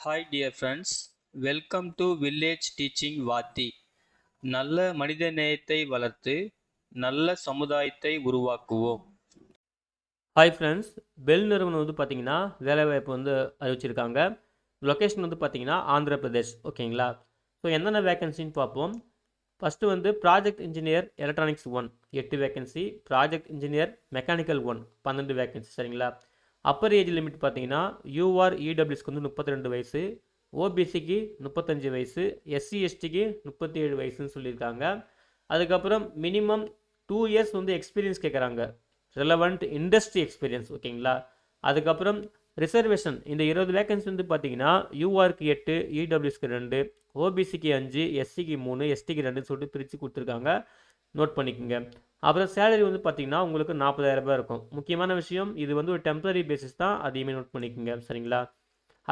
Hi dear friends, welcome to Village Teaching Vaati. நல்ல மனிதநேயத்தை வளர்த்து நல்ல சமுதாயத்தை உருவாக்குவோம். ஹாய் ஃப்ரெண்ட்ஸ், பெல் நிறுவனம் வந்து பார்த்தீங்கன்னா வேலைவாய்ப்பு வந்து அறிவிச்சிருக்காங்க. லொக்கேஷன் வந்து பார்த்தீங்கன்னா ஆந்திர பிரதேஷ். ஓகேங்களா? ஸோ என்னென்ன வேகன்சின்னு பார்ப்போம். ஃபஸ்ட்டு வந்து project engineer electronics 1 8 vacancy, project engineer mechanical 1 12 vacancy. சரிங்களா? அப்பர் ஏஜ் லிமிட் பார்த்தீங்கன்னா யூஆர் இடபிள்யூஸ்க்கு வந்து 32 வயசு, ஓபிசிக்கு 35 வயசு, எஸ்சி எஸ்டிக்கு 37 வயசுன்னு சொல்லியிருக்காங்க. அதுக்கப்புறம் மினிமம் 2 இயர்ஸ் வந்து எக்ஸ்பீரியன்ஸ் கேட்குறாங்க, ரெலவெண்ட் இண்டஸ்ட்ரி எக்ஸ்பீரியன்ஸ். ஓகேங்களா? அதுக்கப்புறம் ரிசர்வேஷன் இந்த 20 வேகன்சி வந்து பார்த்தீங்கன்னா யூஆருக்கு 8, இடபிள்யூஸ்க்கு 2, ஓபிசிக்கு 5, எஸ்சிக்கு 3, எஸ்டிக்கு 2 சொல்லிட்டு பிரித்து கொடுத்துருக்காங்க. நோட் பண்ணிக்கோங்க. அப்புறம் சேலரி வந்து பார்த்தீங்கன்னா உங்களுக்கு 40,000 ரூபாய் இருக்கும். முக்கியமான விஷயம், இது வந்து ஒரு டெம்பரரி பேசிஸ் தான், அதையுமே நோட் பண்ணிக்கோங்க. சரிங்களா?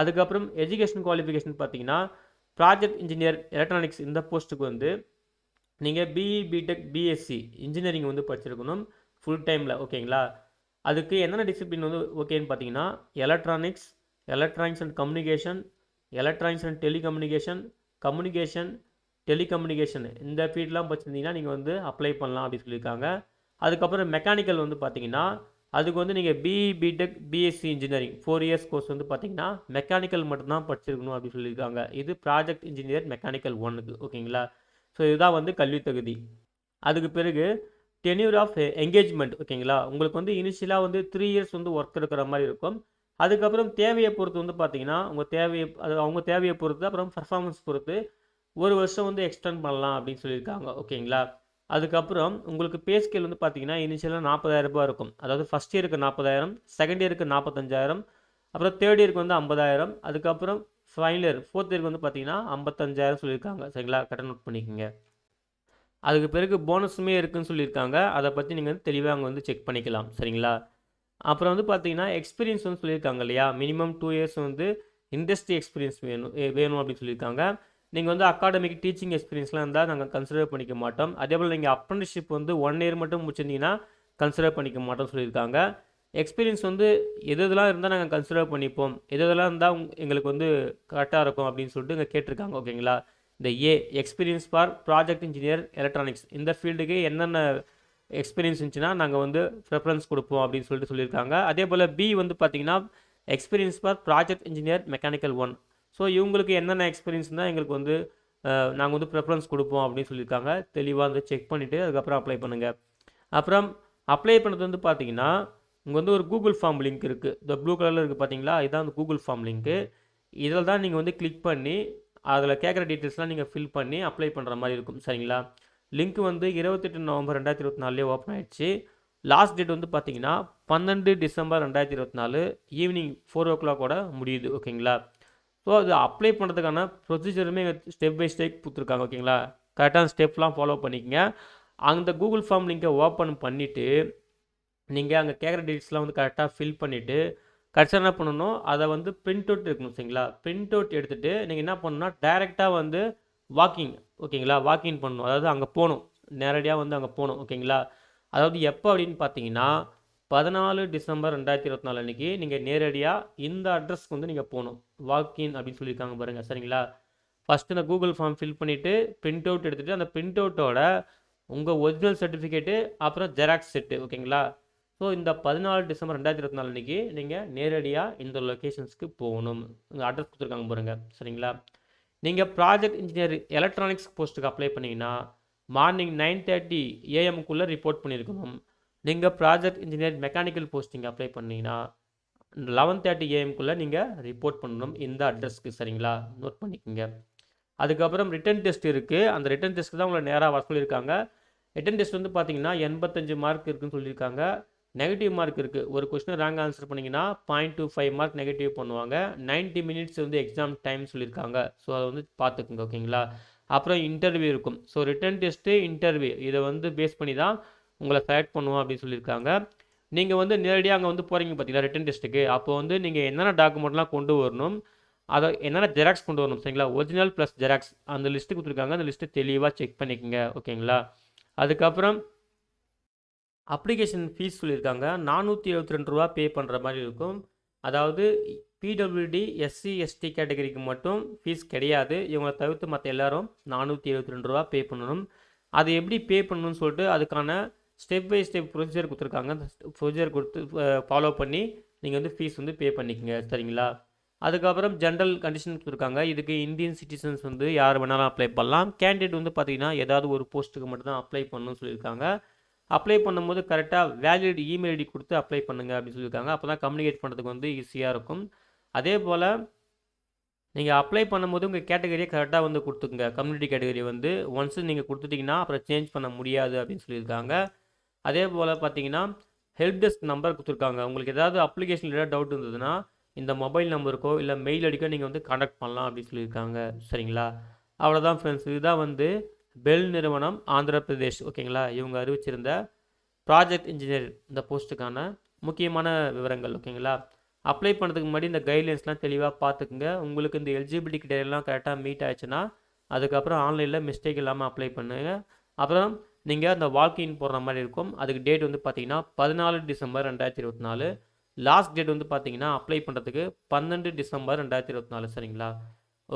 அதுக்கப்புறம் எஜுகேஷன் குவாலிஃபிகேஷன் பார்த்தீங்கன்னா ப்ராஜெக்ட் இன்ஜினியர் எலக்ட்ரானிக்ஸ் இந்த போஸ்ட்டுக்கு வந்து நீங்கள் பிஇ பிடெக் பிஎஸ்சி இன்ஜினியரிங் வந்து படிச்சிருக்கணும் ஃபுல் டைமில். ஓகேங்களா? அதுக்கு என்னென்ன டிசிப்ளின் வந்து ஓகேன்னு பார்த்தீங்கன்னா electronics, electronics and communication, electronics and telecommunication, communication, telecommunication இந்த ஃபீல்ட்லாம் படிச்சிருந்தீங்கன்னா நீங்கள் வந்து அப்ளை பண்ணலாம் அப்படின்னு சொல்லியிருக்காங்க. அதுக்கப்புறம் மெக்கானிக்கல் வந்து பார்த்தீங்கன்னா அதுக்கு வந்து நீங்கள் BE BTech BSc engineering 4 years course வந்து பார்த்தீங்கன்னா மெக்கானிக்கல் மட்டும்தான் படிச்சிருக்கணும் அப்படின்னு சொல்லியிருக்காங்க. இது ப்ராஜெக்ட் இன்ஜினியர் மெக்கானிக்கல் 1க்கு. ஓகேங்களா? ஸோ இதுதான் வந்து கல்வி தகுதி. அதுக்கு பிறகு டென்யூர் ஆஃப் என்கேஜ்மெண்ட். ஓகேங்களா? உங்களுக்கு வந்து இனிஷியலாக வந்து 3 இயர்ஸ் வந்து ஒர்க் இருக்கிற மாதிரி இருக்கும். அதுக்கப்புறம் தேவையை பொறுத்து வந்து பார்த்தீங்கன்னா உங்கள் தேவையை அவங்க தேவையை பொறுத்து, அப்புறம் பர்ஃபார்மன்ஸ் பொறுத்து 1 வருஷம் வந்து எக்ஸ்டெண்ட் பண்ணலாம் அப்படின்னு சொல்லியிருக்காங்க. ஓகேங்களா? அதுக்கப்புறம் உங்களுக்கு பே ஸ்கேல் வந்து பார்த்தீங்கன்னா இனிஷியலாக 40,000 ரூபாய் இருக்கும். அதாவது ஃபஸ்ட் இயருக்கு 40,000, செகண்ட் இயருக்கு 45,000, அப்புறம் தேர்ட் இயருக்கு வந்து 50,000, அதுக்கப்புறம் ஃபைனல் இயர் ஃபோர்த் இயருக்கு வந்து பார்த்தீங்கன்னா 55,000 சொல்லியிருக்காங்க. சரிங்களா? கரெக்டாக நோட் பண்ணிக்கோங்க. அதுக்கு பிறகு போனஸுமே இருக்குன்னு சொல்லியிருக்காங்க. அதை பற்றி நீங்கள் தெளிவாக அங்கே வந்து செக் பண்ணிக்கலாம். சரிங்களா? அப்புறம் வந்து பார்த்தீங்கன்னா எக்ஸ்பீரியன்ஸ் வந்து சொல்லியிருக்காங்க இல்லையா, மினிமம் 2 இயர்ஸ் வந்து இண்டஸ்ட்ரி எக்ஸ்பீரியன்ஸ் வேணும் அப்படின்னு சொல்லியிருக்காங்க. நீங்கள் வந்து அகாடமிக் டீச்சிங் எக்ஸ்பீரியன்ஸ்லாம் இருந்தால் நாங்கள் கன்சிடர் பண்ணிக்க மாட்டோம். அதே போல் நீங்கள் அப்ரண்டிஸ்ஷிப் வந்து 1 இயர் மட்டும் முடிச்சிருந்தீங்கன்னா கன்சிடர் பண்ணிக்க மாட்டோம்னு சொல்லியிருக்காங்க. எக்ஸ்பீரியன்ஸ் வந்து எதெல்லாம் இருந்தால் நாங்கள் கன்சிடர் பண்ணிப்போம், எதெல்லாம் இருந்தால் எங்களுக்கு வந்து கரெக்டாக இருக்கும் அப்படின்னு சொல்லிட்டு இங்கே கேட்டிருக்காங்க. ஓகேங்களா? இந்த experience for project engineer electronics இந்த ஃபீல்டுக்கு என்னென்ன எக்ஸ்பீரியன்ஸ் இருந்துச்சுன்னா நாங்கள் வந்து ப்ரெஃபரன்ஸ் கொடுப்போம் அப்படின்னு சொல்லிட்டு சொல்லியிருக்காங்க. அதே போல் பி வந்து பார்த்தீங்கன்னா experience for project engineer mechanical 1. So இவங்களுக்கு என்னென்ன எக்ஸ்பீரியன்ஸ் தான் எங்களுக்கு வந்து நாங்கள் வந்து ப்ரெஃபரன்ஸ் கொடுப்போம் அப்படின்னு சொல்லியிருக்காங்க. தெளிவாக வந்து செக் பண்ணிவிட்டு அதுக்கப்புறம் அப்ளை பண்ணுங்கள். அப்புறம் அப்ளை பண்ணுறது வந்து பார்த்தீங்கன்னா இங்கே வந்து ஒரு கூகுள் ஃபார்ம் லிங்க் இருக்குது. இந்த ப்ளூ கலரில் இருக்குது பார்த்தீங்களா, இதுதான் அந்த கூகுள் ஃபார்ம் லிங்க்கு. இதில் தான் நீங்கள் வந்து கிளிக் பண்ணி அதில் கேட்குற டீட்டெயில்ஸ்லாம் நீங்கள் ஃபில் பண்ணி அப்ளை பண்ணுற மாதிரி இருக்கும். சரிங்களா? லிங்க் வந்து 28 நவம்பர் 2024 ஓப்பன் ஆயிடுச்சு. லாஸ்ட் டேட் வந்து பார்த்தீங்கன்னா 12 டிசம்பர் 2024 ஈவினிங் 4 ஓ கிளாக்கோட முடியுது. ஓகேங்களா? ஸோ அது அப்ளை பண்ணுறதுக்கான ப்ரொசீஜருமே ஸ்டெப் பை ஸ்டெப் கொடுத்துருக்காங்க. ஓகேங்களா? கரெக்டான ஸ்டெப்லாம் ஃபாலோ பண்ணிக்கங்க. அந்த கூகுள் ஃபார்ம் லிங்கை ஓப்பன் பண்ணிவிட்டு நீங்கள் அங்கே கேட்குற டீட்டெயில்ஸ்லாம் வந்து கரெக்டாக ஃபில் பண்ணிவிட்டு கடைசியாக என்ன பண்ணணும், அதை வந்து பிரிண்ட் அவுட் இருக்கணும். சரிங்களா? பிரிண்ட் அவுட் எடுத்துகிட்டு நீங்கள் என்ன பண்ணணும்னா டைரெக்டாக வந்து வாக்கிங். ஓகேங்களா? வாக்கிங் பண்ணணும். அதாவது அங்கே போகணும், நேரடியாக வந்து அங்கே போகணும். ஓகேங்களா? அதாவது எப்போ அப்படின்னு பார்த்தீங்கன்னா 14 டிசம்பர் 2024 அன்றைக்கி நீங்கள் நேரடியாக இந்த அட்ரஸ்க்கு வந்து நீங்கள் போகணும். வாக்கின் அப்படின்னு சொல்லியிருக்காங்க பாருங்கள். சரிங்களா? ஃபஸ்ட்டு இந்த கூகுள் ஃபார்ம் ஃபில் பண்ணிவிட்டு பிரிண்ட் அவுட் எடுத்துகிட்டு அந்த பிரிண்ட் அவுட்டோட உங்கள் ஒரிஜினல் சர்டிஃபிகேட்டு அப்புறம் ஜெராக்ஸ் செட்டு. ஓகேங்களா? ஸோ இந்த 14 டிசம்பர் 2024 அன்றைக்கி நீங்கள் நேரடியாக இந்த லொக்கேஷன்ஸ்க்கு போகணும். இந்த அட்ரஸ் கொடுத்துருக்காங்க பாருங்கள். சரிங்களா? நீங்கள் ப்ராஜெக்ட் இன்ஜினியர் எலக்ட்ரானிக்ஸ் போஸ்ட்டுக்கு அப்ளை பண்ணிங்கன்னா மார்னிங் 9:30 AM ரிப்போர்ட் பண்ணியிருக்கணும். நீங்கள் project engineer mechanical posting apply பண்ணிங்கன்னா 11:30 AM நீங்கள் ரிப்போர்ட் பண்ணணும் இந்த அட்ரஸ்க்கு. சரிங்களா? நோட் பண்ணிக்கோங்க. அதுக்கப்புறம் ரிட்டன் டெஸ்ட் இருக்குது. அந்த ரிட்டன் டெஸ்ட்டு தான் உங்களை நேராக வர சொல்லியிருக்காங்க. ரிட்டன் டெஸ்ட் வந்து பார்த்தீங்கன்னா 85 மார்க் இருக்குதுன்னு சொல்லியிருக்காங்க. நெகட்டிவ் மார்க் இருக்குது. ஒரு கொஸ்டின் ராங் ஆன்சர் பண்ணிங்கன்னா 0.25 மார்க் நெகட்டிவ் பண்ணுவாங்க. 90 மினிட்ஸ் வந்து எக்ஸாம் டைம் சொல்லியிருக்காங்க. ஸோ அதை வந்து பார்த்துக்குங்க. ஓகேங்களா? அப்புறம் இன்டர்வியூ இருக்கும். ஸோ ரிட்டன் டெஸ்ட்டு, இன்டர்வியூ இதை வந்து பேஸ் பண்ணி தான் உங்களை செலக்ட் பண்ணுவோம் அப்படின்னு சொல்லியிருக்காங்க. நீங்கள் வந்து நேரடியாக அங்கே வந்து போகிறீங்க பார்த்தீங்களா ரிட்டன் டெஸ்ட்டுக்கு, அப்போ வந்து நீங்கள் என்னென்ன டாக்குமெண்ட்லாம் கொண்டு வரணும், அதை என்னென்ன ஜெராக்ஸ் கொண்டு வரணும். சரிங்களா? ஒரிஜினல் ப்ளஸ் ஜெராக்ஸ் அந்த லிஸ்ட்டு கொடுத்துருக்காங்க. அந்த லிஸ்ட்டு தெளிவாக செக் பண்ணிக்கோங்க. ஓகேங்களா? அதுக்கப்புறம் அப்ளிகேஷன் ஃபீஸ் சொல்லியிருக்காங்க. 472 ரூபா பே பண்ணுற மாதிரி இருக்கும். அதாவது பிடபிள்யூடி எஸ்சி எஸ்டி கேட்டகரிக்கு மட்டும் ஃபீஸ் கிடையாது. இவங்களை தவிர்த்து மற்ற எல்லாரும் 472 ரூபா பே பண்ணணும். அது எப்படி பே பண்ணணும்னு சொல்லிட்டு அதுக்கான ஸ்டெப் பை ஸ்டெப் ப்ரொசீஜர் கொடுத்துருக்காங்க. அந்த ப்ரொசீஜர் கொடுத்து ஃபாலோ பண்ணி நீங்கள் வந்து ஃபீஸ் வந்து பே பண்ணிக்கங்க, சரிங்களா? அதுக்கப்புறம் ஜென்ரல் கண்டிஷன் கொடுத்துருக்காங்க. இதுக்கு இந்தியன் சிட்டிசன்ஸ் வந்து யார் வேணாலும் அப்ளை பண்ணலாம். கேண்டிடேட் வந்து பார்த்தீங்கன்னா ஏதாவது ஒரு போஸ்ட்டுக்கு மட்டும் தான் அப்ளை பண்ணணும்னு சொல்லியிருக்காங்க. அப்ளை பண்ணும்போது கரெக்டாக வேலிட் இமெயில் ஐடி கொடுத்து அப்ளை பண்ணுங்க அப்படின்னு சொல்லியிருக்காங்க. அப்போ தான் கம்யூனிகேட் பண்ணுறதுக்கு வந்து ஈஸியாக இருக்கும். அதே போல் நீங்கள் அப்ளை பண்ணும்போது உங்கள் கேட்டகரியை கரெக்டாக வந்து கொடுத்துக்குங்க. கம்யூனிட்டி கேட்டகரி வந்து ஒன்ஸ் நீங்கள் கொடுத்துட்டிங்கன்னா அப்புறம் சேஞ்ச் பண்ண முடியாது அப்படின்னு சொல்லியிருக்காங்க. அதே போல் பார்த்தீங்கன்னா ஹெல்ப் டெஸ்க் நம்பர் கொடுத்துருக்காங்க. உங்களுக்கு ஏதாவது அப்ளிகேஷன் ஏதாவது டவுட் இருந்ததுன்னா இந்த மொபைல் நம்பருக்கோ இல்லை மெயில் ஐடிக்கோ நீங்கள் வந்து காண்டாக்ட் பண்ணலாம் அப்படின்னு சொல்லியிருக்காங்க, சரிங்களா? அவ்வளோதான் ஃப்ரெண்ட்ஸ். இதுதான் வந்து பெல் நிறுவனம் ஆந்திர பிரதேஷ், ஓகேங்களா? இவங்க அறிவிச்சிருந்த ப்ராஜெக்ட் இன்ஜினியர் இந்த போஸ்ட்டுக்கான முக்கியமான விவரங்கள், ஓகேங்களா? அப்ளை பண்ணுறதுக்கு முன்னாடி இந்த கைட்லைன்ஸ்லாம் தெளிவாக பார்த்துக்குங்க. உங்களுக்கு இந்த எலிஜிபிலிட்டி கிரைட்டீரியாலாம் கரெக்டாக மீட் ஆயிடுச்சுன்னா அதுக்கப்புறம் ஆன்லைனில் மிஸ்டேக் இல்லாமல் அப்ளை பண்ணுங்கள். அப்புறம் நீங்கள் அந்த வாக்கின் போடுற மாதிரி இருக்கும். அதுக்கு டேட் வந்து பார்த்தீங்கன்னா 14 டிசம்பர் 2024. லாஸ்ட் டேட் வந்து பார்த்தீங்கன்னா அப்ளை பண்ணுறதுக்கு 12 டிசம்பர் 2024, சரிங்களா?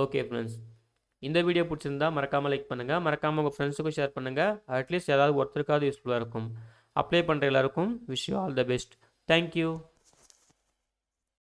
ஓகே ஃப்ரெண்ட்ஸ், இந்த வீடியோ பிடிச்சிருந்தா மறக்காமல் லைக் பண்ணுங்கள். மறக்காமல் உங்கள் ஃப்ரெண்ட்ஸுக்கும் ஷேர் பண்ணுங்கள். அட்லீஸ்ட் ஏதாவது ஒருத்தருக்காவது யூஸ்ஃபுல்லாக இருக்கும். அப்ளை பண்ணுற எல்லாருக்கும் wish you all the best. Thank you.